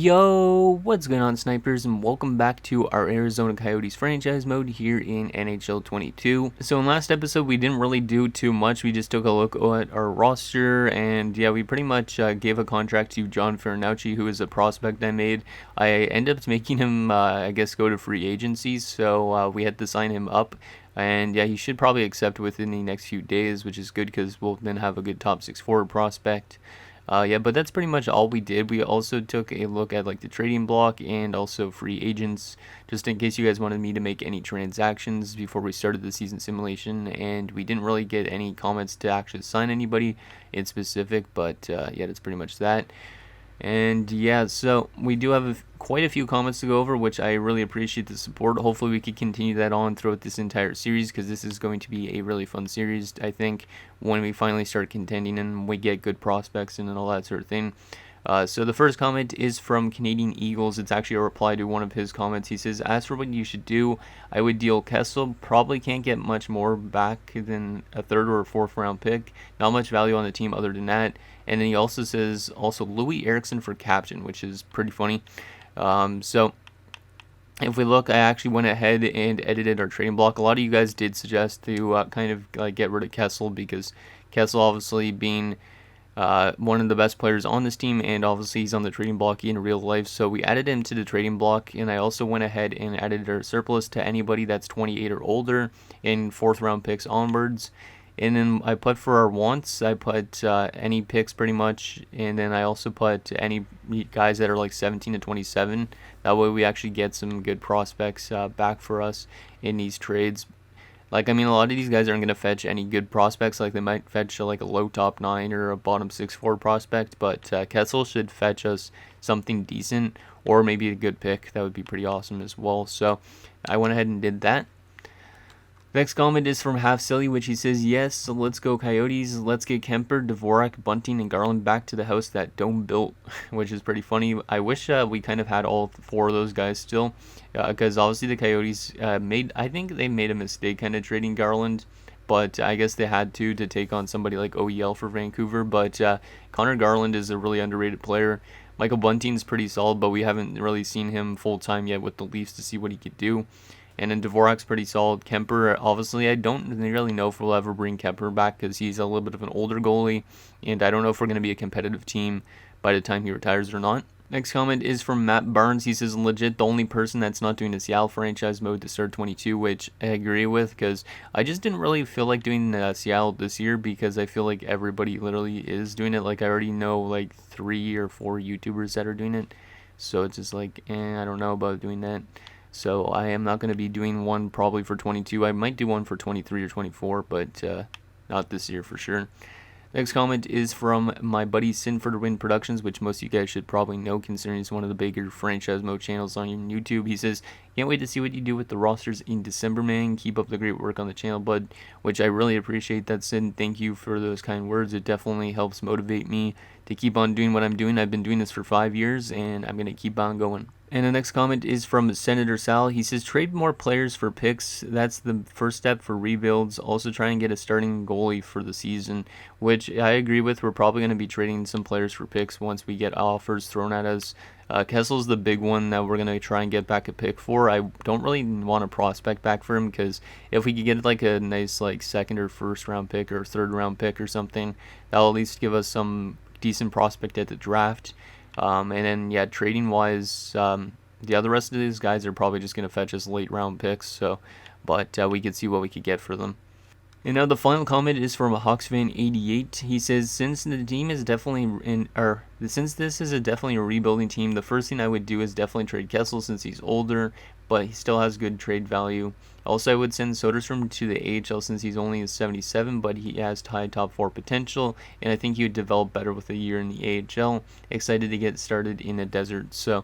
Yo, what's going on, snipers, and welcome back to our Arizona Coyotes franchise mode here in NHL 22. So in last episode, we didn't really do too much. We just took a look at our roster, and yeah, we pretty much gave a contract to John Farinacci, who is a prospect I made. I ended up making him, I guess, go to free agency, so we had to sign him up. And yeah, he should probably accept within the next few days, which is good because we'll then have a good top 6 forward prospect. Yeah, but that's pretty much all we did. We also took a look at like the trading block and also free agents, just in case you guys wanted me to make any transactions before we started the season simulation. And we didn't really get any comments to actually sign anybody in specific, but yeah, that's pretty much that. And yeah, so we do have quite a few comments to go over, which I really appreciate the support. Hopefully we can continue that on throughout this entire series, because this is going to be a really fun series, I think, when we finally start contending and we get good prospects and all that sort of thing. So the first comment is from Canadian Eagles. It's actually a reply to one of his comments. He says, as for what you should do, I would deal Kessel. Probably can't get much more back than a third or a fourth round pick. Not much value on the team other than that. And then he also says, also Louis Eriksson for captain, which is pretty funny. So if we look, I actually went ahead and edited our trading block. A lot of you guys did suggest to kind of like get rid of Kessel, because Kessel obviously being one of the best players on this team, and obviously he's on the trading block in real life, so we added him to the trading block. And I also went ahead and added our surplus to anybody that's 28 or older in fourth round picks onwards. And then I put for our wants, I put any picks pretty much, and then I also put any guys that are like 17 to 27. That way we actually get some good prospects back for us in these trades. Like, I mean, a lot of these guys aren't going to fetch any good prospects. Like, they might fetch like a low top 9 or a bottom 6 4 prospect, but Kessel should fetch us something decent, or maybe a good pick. That would be pretty awesome as well. So I went ahead and did that. Next comment is from Half Silly, which he says, yes, so let's go Coyotes. Let's get Kemper, Dvorak, Bunting, and Garland back to the house that Dome built, which is pretty funny. I wish we kind of had all 4 of those guys still, because obviously the Coyotes I think they made a mistake kind of trading Garland, but I guess they had to take on somebody like OEL for Vancouver. But Connor Garland is a really underrated player. Michael Bunting's pretty solid, but we haven't really seen him full-time yet with the Leafs to see what he could do. And then Dvorak's pretty solid. Kemper, obviously, I don't really know if we'll ever bring Kemper back, because he's a little bit of an older goalie, and I don't know if we're going to be a competitive team by the time he retires or not. Next comment is from Matt Barnes. He says, legit, the only person that's not doing the Seattle franchise mode to start 22, which I agree with, because I just didn't really feel like doing Seattle this year, because I feel like everybody literally is doing it. Like, I already know like 3 or 4 YouTubers that are doing it, so it's just like, I don't know about doing that. So I am not going to be doing one probably for 22. I might do one for 23 or 24, but not this year for sure. Next comment is from my buddy Sinford Wind Productions, which most of you guys should probably know, considering he's one of the bigger franchise mode channels on YouTube. He says, can't wait to see what you do with the rosters in December, man. Keep up the great work on the channel, bud, which I really appreciate that, Sid. Thank you for those kind words. It definitely helps motivate me to keep on doing what I'm doing. I've been doing this for 5 years, and I'm going to keep on going. And the next comment is from Senator Sal. He says, trade more players for picks. That's the first step for rebuilds. Also try and get a starting goalie for the season, which I agree with. We're probably going to be trading some players for picks once we get offers thrown at us. Kessel's the big one that we're going to try and get back a pick for. I don't really want a prospect back for him, because if we could get like a nice like second or first round pick or third round pick or something, that'll at least give us some decent prospect at the draft. And then, yeah, trading-wise, the other rest of these guys are probably just going to fetch us late-round picks, so, but we could see what we could get for them. And now the final comment is from HawksFan88. He says, since the team is definitely since this is definitely a rebuilding team, the first thing I would do is definitely trade Kessel, since he's older, but he still has good trade value. Also, I would send Soderstrom to the AHL, since he's only 77, but he has high top 4 potential, and I think he would develop better with a year in the AHL. Excited to get started in the desert. So,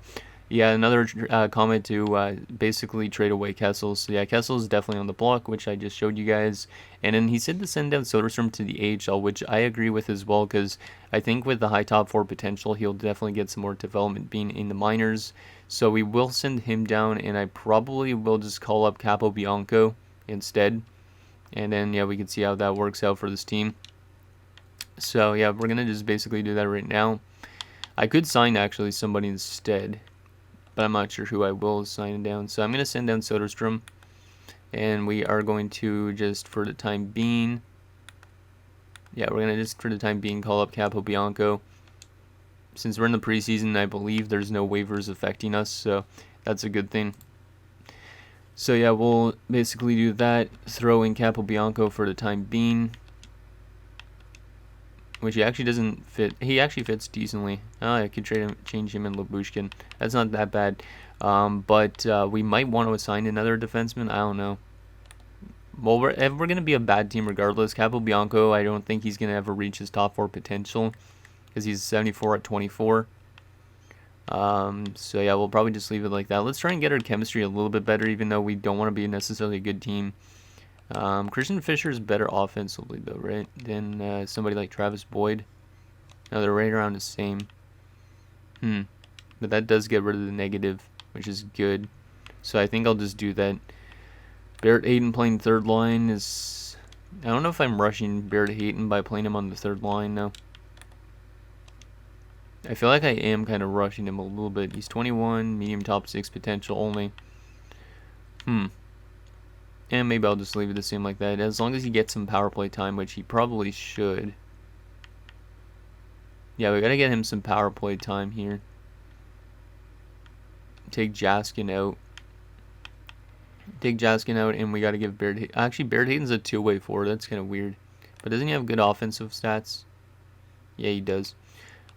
yeah, another comment to basically trade away Kessel. So, yeah, Kessel is definitely on the block, which I just showed you guys. And then he said to send down Soderstrom to the AHL, which I agree with as well, because I think with the high top 4 potential, he'll definitely get some more development being in the minors. So we will send him down, and I probably will just call up Capobianco instead. And then, yeah, we can see how that works out for this team. So, yeah, we're going to just basically do that right now. I could sign actually somebody instead, but I'm not sure who I will sign down. So I'm going to send down Soderstrom, and we are going to just, for the time being, yeah, we're going to just, for the time being, call up Capobianco. Since we're in the preseason, I believe there's no waivers affecting us, so that's a good thing. So yeah, we'll basically do that, throw in Capobianco for the time being, which he actually doesn't fit. He actually fits decently. Oh, I could change him in Labushkin. That's not that bad. But we might want to assign another defenseman. I don't know. Well, we're going to be a bad team regardless. Capobianco, I don't think he's going to ever reach his top 4 potential because he's 74 at 24. So yeah, we'll probably just leave it like that. Let's try and get our chemistry a little bit better, even though we don't want to be necessarily a good team. Christian Fischer is better offensively, though, right, than somebody like Travis Boyd. No, they're right around the same. But that does get rid of the negative, which is good. So I think I'll just do that. Barrett Hayton playing third line is... I don't know if I'm rushing Barrett Hayton by playing him on the third line now. I feel like I am kind of rushing him a little bit. He's 21, medium top 6 potential only. And maybe I'll just leave it the same like that. As long as he gets some power play time, which he probably should. Yeah, we gotta get him some power play time here. Take Jaskin out. And we gotta give Barrett... Actually, Barrett Hayton's a two-way forward. That's kind of weird. But doesn't he have good offensive stats? Yeah, he does.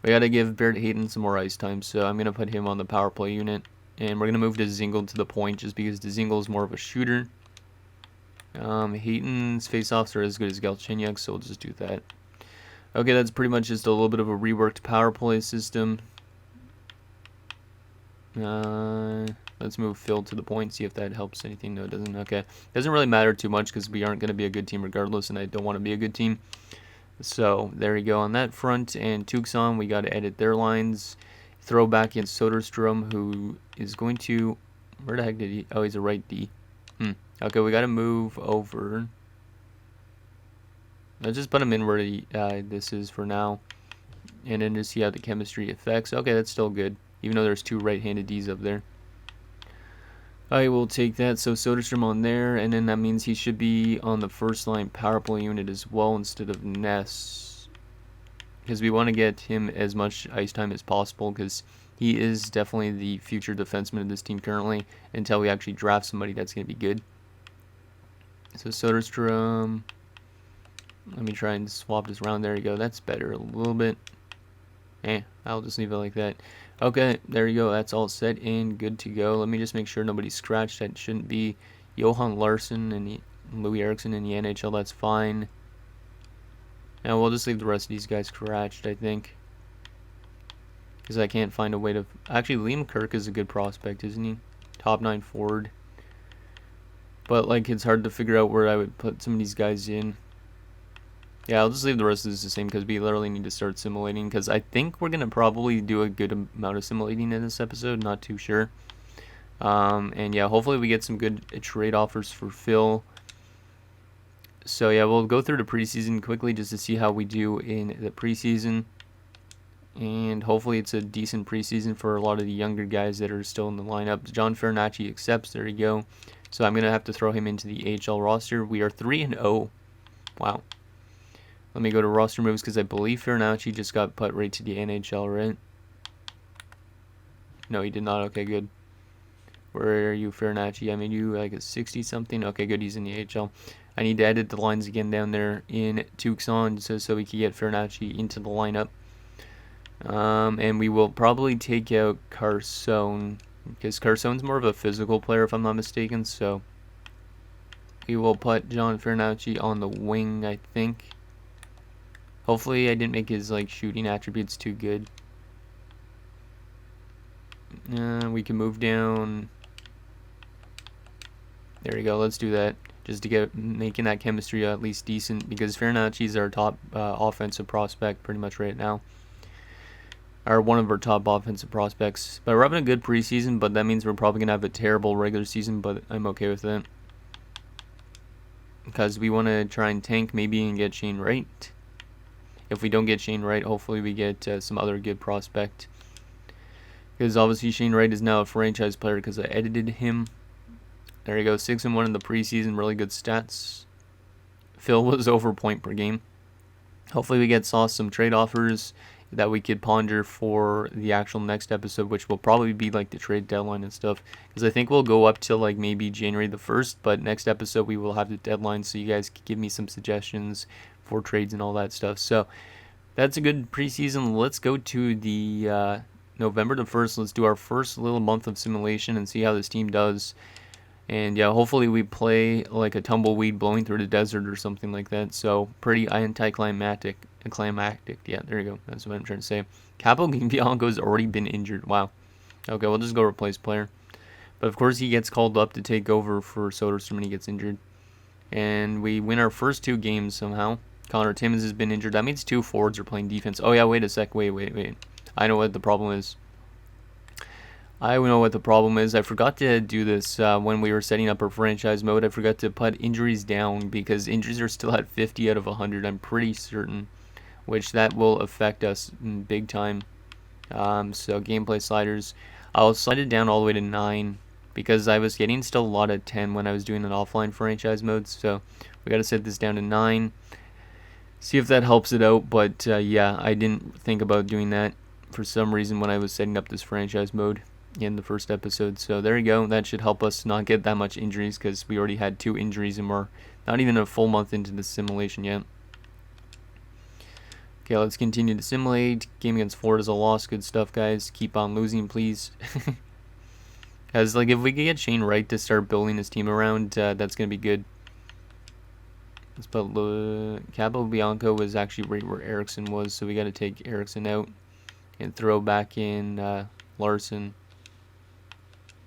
We gotta give Barrett Hayton some more ice time, so I'm gonna put him on the power play unit. And we're gonna move Dzingel to the point just because Dzingel is more of a shooter. Hayton's face-offs are as good as Galchenyuk, so we'll just do that. Okay, that's pretty much just a little bit of a reworked power play system. Let's move Phil to the point, see if that helps anything. No, it doesn't. Okay. Doesn't really matter too much because we aren't going to be a good team regardless, and I don't want to be a good team. So, there you go on that front. And Tucson, we got to edit their lines. Throw back in Soderstrom, who is going to... Where the heck did he... Oh, he's a right D. Okay, we got to move over. Let's just put him in where this is for now. And then just see how the chemistry affects. Okay, that's still good. Even though there's 2 right-handed Ds up there. I will take that. So Soderstrom on there. And then that means he should be on the first line power play unit as well instead of Ness. Because we want to get him as much ice time as possible. Because he is definitely the future defenseman of this team currently. Until we actually draft somebody that's going to be good. So Soderstrom... Let me try and swap this around. There you go. That's better a little bit. I'll just leave it like that. Okay, there you go. That's all set and good to go. Let me just make sure nobody's scratched. That shouldn't be Johan Larsson and Louis Eriksson in the NHL. That's fine. Now we'll just leave the rest of these guys scratched, I think. Because I can't find a way to... Actually, Liam Kirk is a good prospect, isn't he? Top 9 forward. But, like, it's hard to figure out where I would put some of these guys in. Yeah, I'll just leave the rest of this the same because we literally need to start simulating. Because I think we're going to probably do a good amount of simulating in this episode. Not too sure. And yeah, hopefully we get some good trade offers for Phil. So yeah, we'll go through the preseason quickly just to see how we do in the preseason. And hopefully it's a decent preseason for a lot of the younger guys that are still in the lineup. John Farinacci accepts. There you go. So I'm going to have to throw him into the AHL roster. We are 3-0. Wow. Let me go to roster moves because I believe Farinacci just got put right to the NHL, right? No, he did not. Okay, good. Where are you, Farinacci? I made you like a 60-something. Okay, good. He's in the AHL. I need to edit the lines again down there in Tucson so we can get Farinacci into the lineup. And we will probably take out Carson because Carson's more of a physical player if I'm not mistaken. So we will put John Farinacci on the wing, I think. Hopefully I didn't make his like shooting attributes too good. We can move down. There we go. Let's do that. Just to get making that chemistry at least decent because Farinacci is our top offensive prospect pretty much right now. Or one of our top offensive prospects. But we're having a good preseason, but that means we're probably going to have a terrible regular season, but I'm okay with that. Because we want to try and tank maybe and get Shane Wright. If we don't get Shane Wright, hopefully we get some other good prospect. Because obviously Shane Wright is now a franchise player because I edited him. There you go, 6-1 in the preseason, really good stats. Phil was over point per game. Hopefully we get some trade offers that we could ponder for the actual next episode, which will probably be like the trade deadline and stuff. Because I think we'll go up till like maybe January the 1st, but next episode we will have the deadline, so you guys can give me some suggestions for trades and all that stuff. So that's a good preseason. Let's go to the November the 1st. Let's do our first little month of simulation and see how this team does. And yeah, hopefully we play like a tumbleweed blowing through the desert or something like that. So pretty anticlimactic. Yeah, there you go. That's what I'm trying to say. Capo Bianco's already been injured. Wow. Okay, we'll just go replace player. But of course he gets called up to take over for Soderstrom when he gets injured. And we win our first 2 games somehow. Connor Timmins has been injured. That means 2 forwards are playing defense. Oh yeah, wait a sec. Wait. I know what the problem is. I forgot to do this when we were setting up our franchise mode. I forgot to put injuries down because injuries are still at 50 out of 100. I'm pretty certain, which that will affect us big time. So gameplay sliders, I'll slide it down all the way to 9 because I was getting still a lot of 10 when I was doing an offline franchise mode. So we got to set this down to 9. See if that helps it out. But yeah, I didn't think about doing that for some reason when I was setting up this franchise mode in the first episode. So there you go. That should help us not get that much injuries because we already had 2 injuries and we're not even a full month into the simulation yet. Okay, let's continue to simulate. Game against Florida's a loss. Good stuff, guys. Keep on losing, please. Because like if we could get Shane Wright to start building his team around, that's gonna be good. Let's put Capo Bianco was actually right where Eriksson was, so we got to take Eriksson out and throw back in Larson.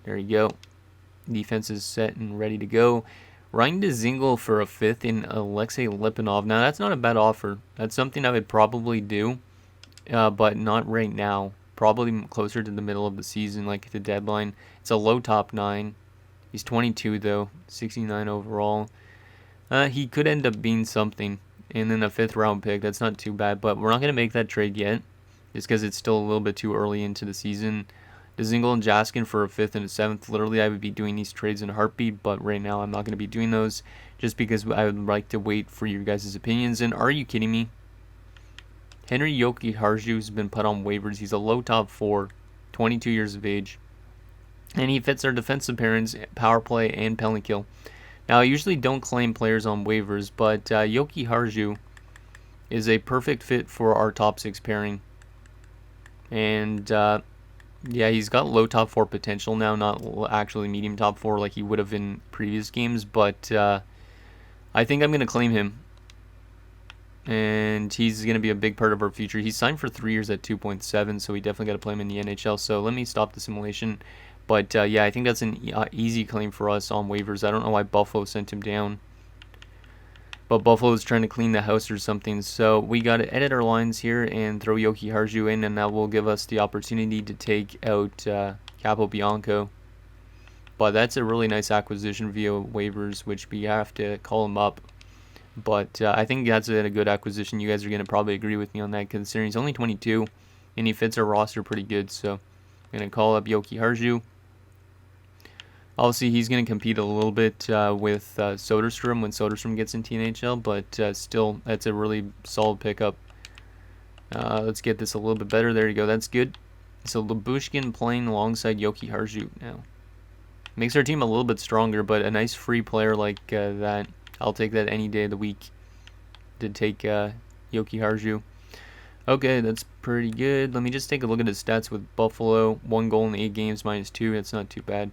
There you go. Defense is set and ready to go. Ryan Dzingel for a 5th in Alexei Lipinov. Now, that's not a bad offer. That's something I would probably do, but not right now. Probably closer to the middle of the season, like the deadline. It's a low top 9. He's 22, though. 69 overall. He could end up being something. And then a 5th round pick. That's not too bad, but we're not going to make that trade yet. Just because it's still a little bit too early into the season. Dzingel and Jaskin for a 5th and a 7th. Literally, I would be doing these trades in a heartbeat, but right now I'm not going to be doing those just because I would like to wait for your guys' opinions. And are you kidding me? Henry Jokiharju has been put on waivers. He's a low top 4, 22 years of age, and he fits our defensive pairings, power play, and penalty kill. Now, I usually don't claim players on waivers, but Jokiharju is a perfect fit for our top 6 pairing. And yeah, he's got low top 4 potential now, not actually medium top 4 like he would have in previous games, but I think I'm going to claim him. And he's going to be a big part of our future. He's signed for 3 years at 2.7, so we definitely got to play him in the NHL. So let me stop the simulation. But yeah, I think that's an easy claim for us on waivers. I don't know why Buffalo sent him down. But Buffalo is trying to clean the house or something. So we got to edit our lines here and throw Jokiharju in, and that will give us the opportunity to take out Capo Bianco. But that's a really nice acquisition via waivers, which we have to call him up. But I think that's a good acquisition. You guys are going to probably agree with me on that, considering he's only 22, and he fits our roster pretty good. So I'm going to call up Jokiharju. Obviously, he's going to compete a little bit with Soderstrom when Soderstrom gets into NHL, but still, that's a really solid pickup. Let's get this a little bit better. There you go. That's good. So Lyubushkin playing alongside Jokiharju now. Makes our team a little bit stronger, but a nice free player like that, I'll take that any day of the week to take Jokiharju. Okay, that's pretty good. Let me just take a look at his stats with Buffalo. 1 goal in 8 games, -2. That's not too bad.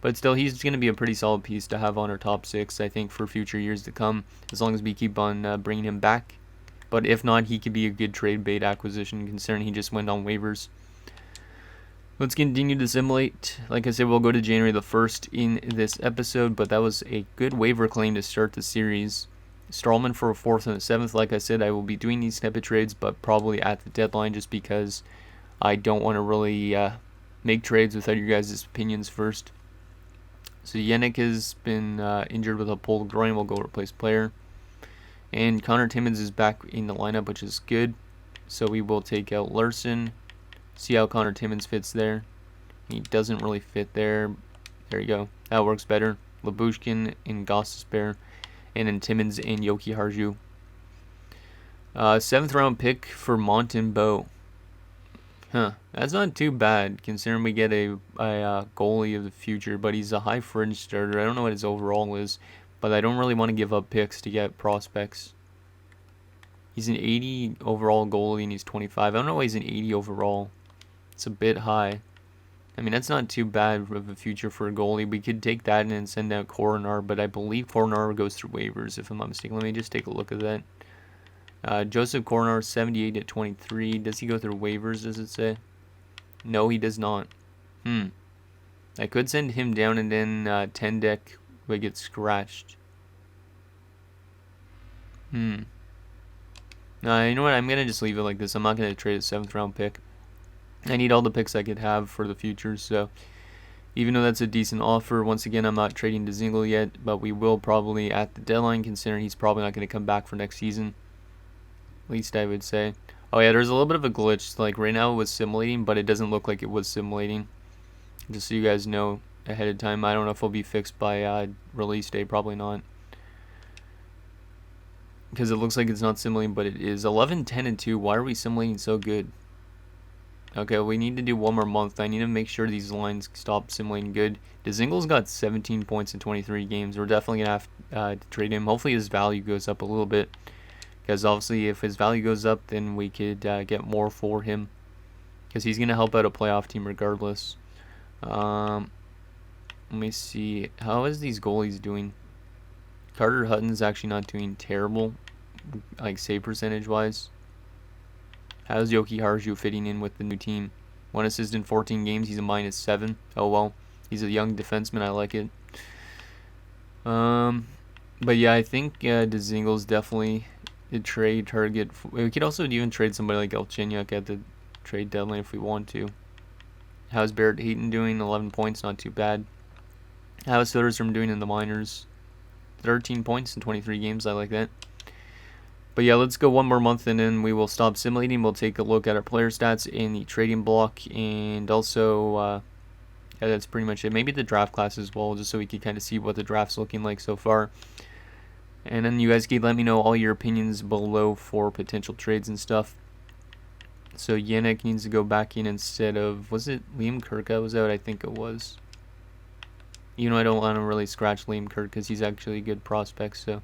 But still, he's going to be a pretty solid piece to have on our top 6, I think, for future years to come, as long as we keep on bringing him back. But if not, he could be a good trade bait acquisition, considering he just went on waivers. Let's continue to simulate. Like I said, we'll go to January the 1st in this episode, but that was a good waiver claim to start the series. Strawman for a 4th and a 7th. Like I said, I will be doing these type of trades, but probably at the deadline, just because I don't want to really make trades without your guys' opinions first. So Yannick has been injured with a pulled groin. We'll go replace player. And Connor Timmins is back in the lineup, which is good. So we will take out Larson. See how Connor Timmins fits there. He doesn't really fit there. There you go. That works better. Labushkin and Gostisbehere. And then Timmins and Yoki Harju. 7th round pick for Montembeault. That's not too bad considering we get a goalie of the future, but he's a high fringe starter. I don't know what his overall is, but I don't really want to give up picks to get prospects. He's an 80 overall goalie and he's 25. I don't know why he's an 80 overall. It's a bit high. I mean, that's not too bad of a future for a goalie. We could take that and then send out Coronar, but I believe Coronar goes through waivers, if I'm not mistaken. Let me just take a look at that. Joseph Coronar, 78 at 23. Does he go through waivers, does it say? No, he does not. I could send him down and then 10 deck would get scratched. No, you know what? I'm going to just leave it like this. I'm not going to trade a 7th round pick. I need all the picks I could have for the future, so even though that's a decent offer, once again, I'm not trading Dzingel yet, but we will probably at the deadline, considering he's probably not going to come back for next season. At least I would say. Oh yeah, there's a little bit of a glitch. Like right now it was simulating, but it doesn't look like it was simulating. Just so you guys know ahead of time. I don't know if it'll be fixed by release day. Probably not. Because it looks like it's not simulating, but it is. 11, 10, and 2. Why are we simulating so good? Okay, we need to do one more month. I need to make sure these lines stop simulating good. Dzingel's got 17 points in 23 games. We're definitely going to have to trade him. Hopefully his value goes up a little bit. Because obviously if his value goes up, then we could get more for him. Because he's going to help out a playoff team regardless. Let me see. How is these goalies doing? Carter Hutton's actually not doing terrible. Like save percentage wise. How's Yoki Harju fitting in with the new team? 1 assist in 14 games. He's a -7. Oh well. He's a young defenseman. I like it. But yeah, I think Dzingel's definitely a trade target. We could also even trade somebody like Galchenyuk at the trade deadline if we want to. How's Barrett Hayton doing? 11 points. Not too bad. How's Soderstrom doing in the minors? 13 points in 23 games. I like that. But yeah, let's go one more month and then we will stop simulating. We'll take a look at our player stats in the trading block and also, yeah, that's pretty much it. Maybe the draft class as well, just so we can kind of see what the draft's looking like so far. And then you guys can let me know all your opinions below for potential trades and stuff. So Yannick needs to go back in instead of, was it Liam Kirka was out? I think it was. You know, I don't want to really scratch Liam Kirk because he's actually a good prospect, so.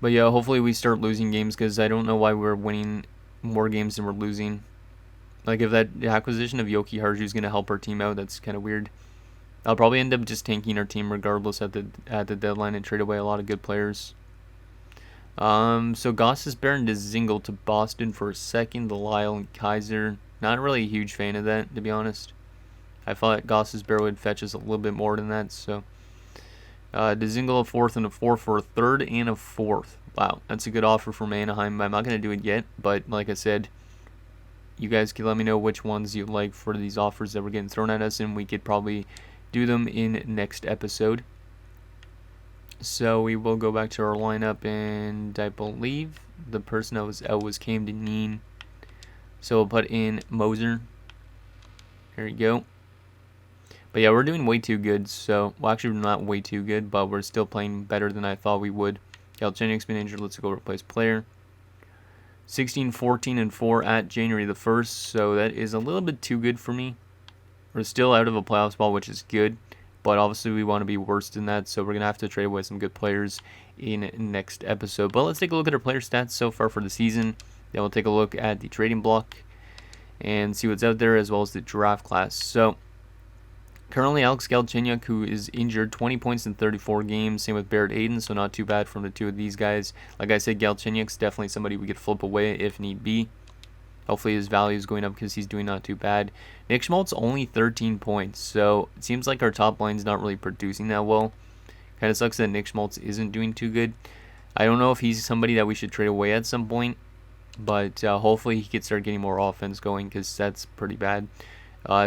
But yeah, hopefully we start losing games because I don't know why we're winning more games than we're losing. Like if that acquisition of Yoki Harju is going to help our team out, that's kind of weird. I'll probably end up just tanking our team regardless at the deadline and trade away a lot of good players. So Gostisbehere and Dzingel to Boston for a second. Lyle and Kaiser. Not really a huge fan of that, to be honest. I thought Gostisbehere would fetch us a little bit more than that, so. Dzingel a 4th and a 4th for a 3rd and a 4th. Wow, that's a good offer from Anaheim. I'm not going to do it yet, but like I said, you guys can let me know which ones you like for these offers that were getting thrown at us, and we could probably do them in next episode. So we will go back to our lineup, and I believe the person that was out was Cam Deneen. So we'll put in Moser. There you go. But yeah, we're doing way too good, so, well actually we're not way too good, but we're still playing better than I thought we would. Galchenyuk's been injured, let's go replace player. 16, 14, and 4 at January the 1st, so that is a little bit too good for me. We're still out of a playoff spot, which is good, but obviously we want to be worse than that, so we're going to have to trade away some good players in next episode. But let's take a look at our player stats so far for the season. Then we'll take a look at the trading block and see what's out there, as well as the draft class. So, currently, Alex Galchenyuk, who is injured, 20 points in 34 games. Same with Barrett Hayton, so not too bad from the two of these guys. Like I said, Galchenyuk's definitely somebody we could flip away if need be. Hopefully his value is going up because he's doing not too bad. Nick Schmaltz, only 13 points, so it seems like our top line's not really producing that well. Kind of sucks that Nick Schmaltz isn't doing too good. I don't know if he's somebody that we should trade away at some point, but hopefully he can start getting more offense going because that's pretty bad.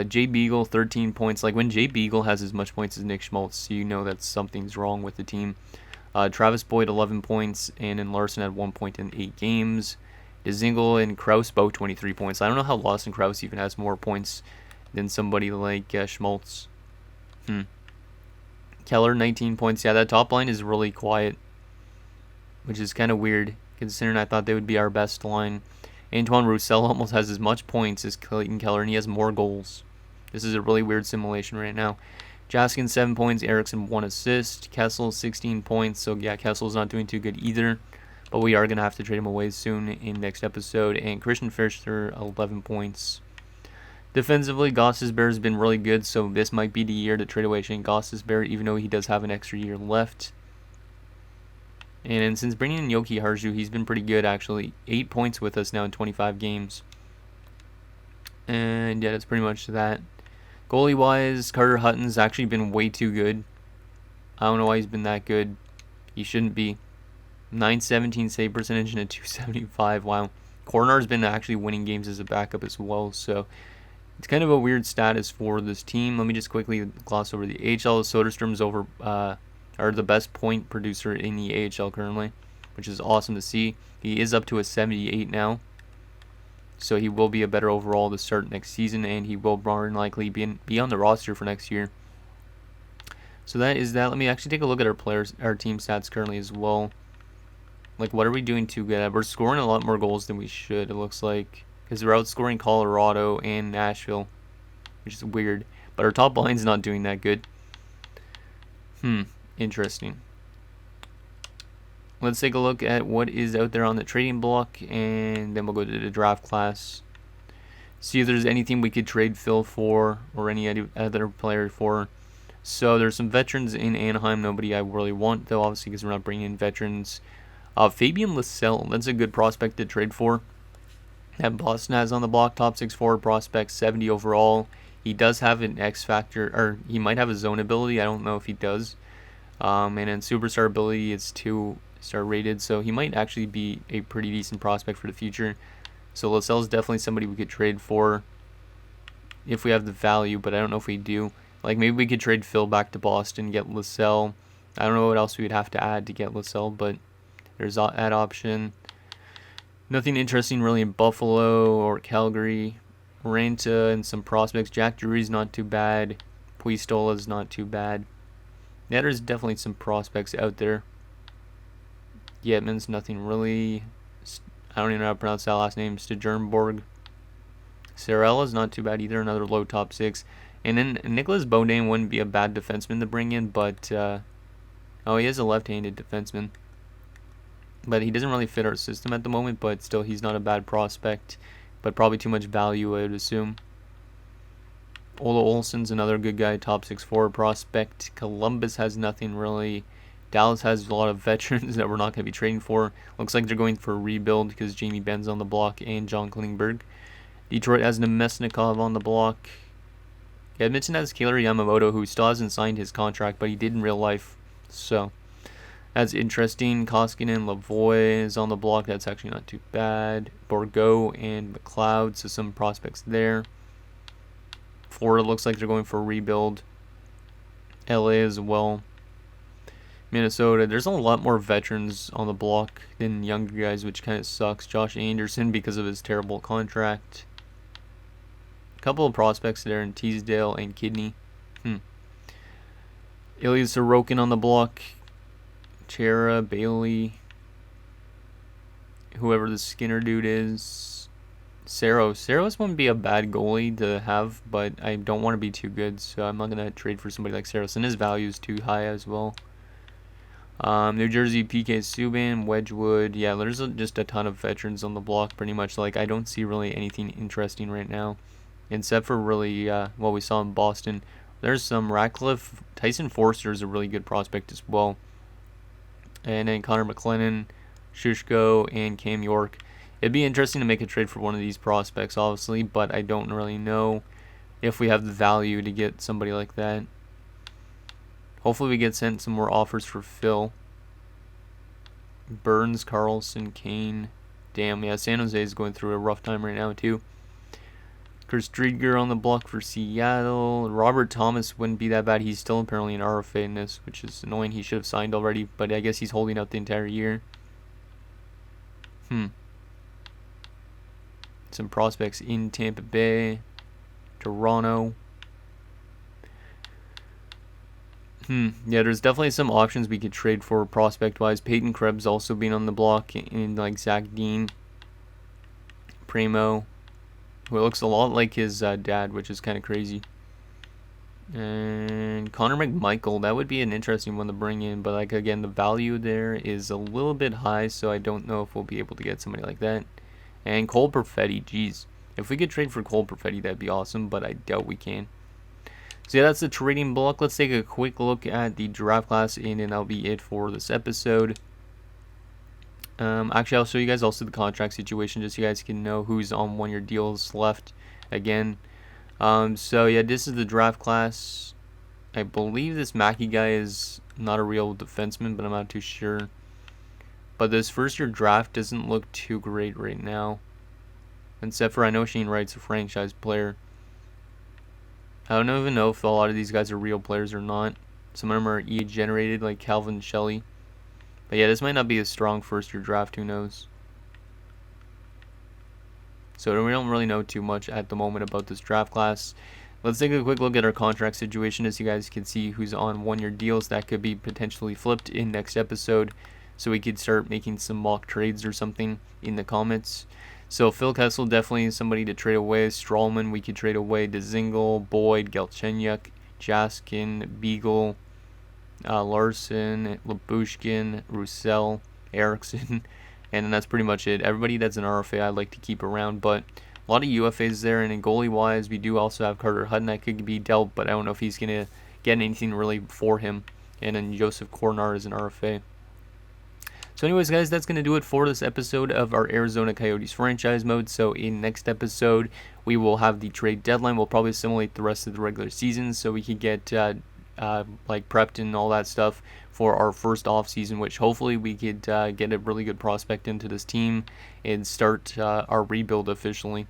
Jay Beagle, 13 points. Like when Jay Beagle has as much points as Nick Schmaltz, you know that something's wrong with the team. Travis Boyd 11 points, and then Larson had 1 point in 8 games. Dzingel and Krause both 23 points. I don't know how Lawson Krause even has more points than somebody like Schmaltz. Keller 19 points. Yeah, that top line is really quiet, which is kind of weird considering I thought they would be our best line. Antoine Roussel almost has as much points as Clayton Keller, and he has more goals. This is a really weird simulation right now. Jaskin 7 points, Eriksson 1 assist, Kessel 16 points. So yeah, Kessel's not doing too good either, but we are gonna have to trade him away soon in next episode. And Christian Fischer 11 points. Defensively, Gostisbehere has been really good, so this might be the year to trade away Shane Gostisbehere, even though he does have an extra year left. And since bringing in Yoki Harshu, he's been pretty good actually. 8 points with us now in 25 games. And yeah, that's pretty much that. Goalie-wise, Carter Hutton's actually been way too good. I don't know why he's been that good. He shouldn't be. 917 save percentage and a 275. Wow. Kornar's been actually winning games as a backup as well, so it's kind of a weird status for this team. Let me just quickly gloss over the AHL. Soderstrom's are the best point producer in the AHL currently, which is awesome to see. He is up to a 78 now, so he will be a better overall to start next season, and he will more than likely be on the roster for next year. So that is that. Let me actually take a look at our team stats currently as well. Like, what are we doing too good at? We're scoring a lot more goals than we should, it looks like, because we're outscoring Colorado and Nashville, which is weird. But our top line's not doing that good. Interesting. Let's take a look at what is out there on the trading block, and then we'll go to the draft class. See if there's anything we could trade Phil for or any other player for. So there's some veterans in Anaheim. Nobody I really want, though, obviously, because we're not bringing in veterans. Fabian Lysell, that's a good prospect to trade for. That Boston has on the block, top 6 forward prospect, 70 overall. He does have an X factor, or he might have a zone ability. I don't know if he does. And then superstar ability is 2-star rated, so he might actually be a pretty decent prospect for the future. So Lysell is definitely somebody we could trade for if we have the value, but I don't know if we do. Like, maybe we could trade Phil back to Boston, get Lysell. I don't know what else we would have to add to get Lysell, but there's that option. Nothing interesting really in Buffalo or Calgary. Ranta and some prospects. Jack Drury's not too bad. Puistola's not too bad. Yeah, there's definitely some prospects out there. Yetman's nothing really. I don't even know how to pronounce that last name. Sturmborg. Sarella's not too bad either. Another low top 6. And then Nicholas Beaudin wouldn't be a bad defenseman to bring in, but he is a left-handed defenseman. But he doesn't really fit our system at the moment, but still he's not a bad prospect. But probably too much value, I would assume. Ola Olsen's another good guy, top 6 forward prospect. Columbus has nothing really. Dallas has a lot of veterans that we're not going to be trading for. Looks like they're going for a rebuild because Jamie Benn's on the block and John Klingberg. Detroit has Nemesnikov on the block. Edmonton has Kailer Yamamoto, who still hasn't signed his contract, but he did in real life. So that's interesting. Koskinen, Lavoie is on the block. That's actually not too bad. Bourgault and McLeod, so some prospects there. Florida looks like they're going for a rebuild. LA as well. Minnesota, there's a lot more veterans on the block than younger guys, which kind of sucks. Josh Anderson because of his terrible contract. A couple of prospects there in Teasdale and Kidney. Ilya Sorokin on the block. Chera, Bailey. Whoever the Skinner dude is. Saros wouldn't be a bad goalie to have, but I don't want to be too good, so I'm not going to trade for somebody like Saros, and his value is too high as well. New Jersey, PK Subban, Wedgwood. Yeah, there's just a ton of veterans on the block, pretty much. Like, I don't see really anything interesting right now, except for really what we saw in Boston. There's some Ratcliffe. Tyson Forster is a really good prospect as well. And then Connor McLennan, Shushko, and Cam York. It'd be interesting to make a trade for one of these prospects, obviously, but I don't really know if we have the value to get somebody like that. Hopefully we get sent some more offers for Phil. Burns, Carlson, Kane. Damn, yeah, San Jose is going through a rough time right now, too. Chris Driedger on the block for Seattle. Robert Thomas wouldn't be that bad. He's still apparently an RFA in this, which is annoying. He should have signed already, but I guess he's holding out the entire year. Some prospects in Tampa Bay, Toronto. Yeah, there's definitely some options we could trade for prospect-wise. Peyton Krebs also being on the block, and like Zach Dean, Primo, who looks a lot like his dad, which is kind of crazy. And Connor McMichael, that would be an interesting one to bring in, but like again, the value there is a little bit high, so I don't know if we'll be able to get somebody like that. And Cole Perfetti, geez, if we could trade for Cole Perfetti, that'd be awesome, but I doubt we can. So yeah, that's the trading block. Let's take a quick look at the draft class, and then that'll be it for this episode. Actually, I'll show you guys also the contract situation, just so you guys can know who's on one-year deals left again. So yeah, this is the draft class. I believe this Mackey guy is not a real defenseman, but I'm not too sure. But this first-year draft doesn't look too great right now, except for I know Shane Wright's a franchise player. I don't even know if a lot of these guys are real players or not. Some of them are EA generated, like Calvin Shelley. But yeah, this might not be a strong first-year draft. Who knows? So we don't really know too much at the moment about this draft class. Let's take a quick look at our contract situation, as you guys can see who's on one-year deals that could be potentially flipped in next episode. So we could start making some mock trades or something in the comments. So Phil Kessel definitely is somebody to trade away. Strawman we could trade away. Dzingel, Boyd, Galchenyuk, Jaskin, Beagle, Larson, Labushkin, Roussel, Erickson, and then that's pretty much it. Everybody that's an RFA I'd like to keep around, but a lot of UFAs there. And in goalie-wise, we do also have Carter Hutton that could be dealt, but I don't know if he's going to get anything really for him. And then Joseph Kornar is an RFA. So anyways, guys, that's going to do it for this episode of our Arizona Coyotes franchise mode. So in next episode, we will have the trade deadline. We'll probably simulate the rest of the regular season so we could get like prepped and all that stuff for our first off season, which hopefully we could get a really good prospect into this team and start our rebuild officially.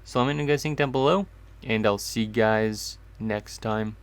So let me know what you guys think down below, and I'll see you guys next time.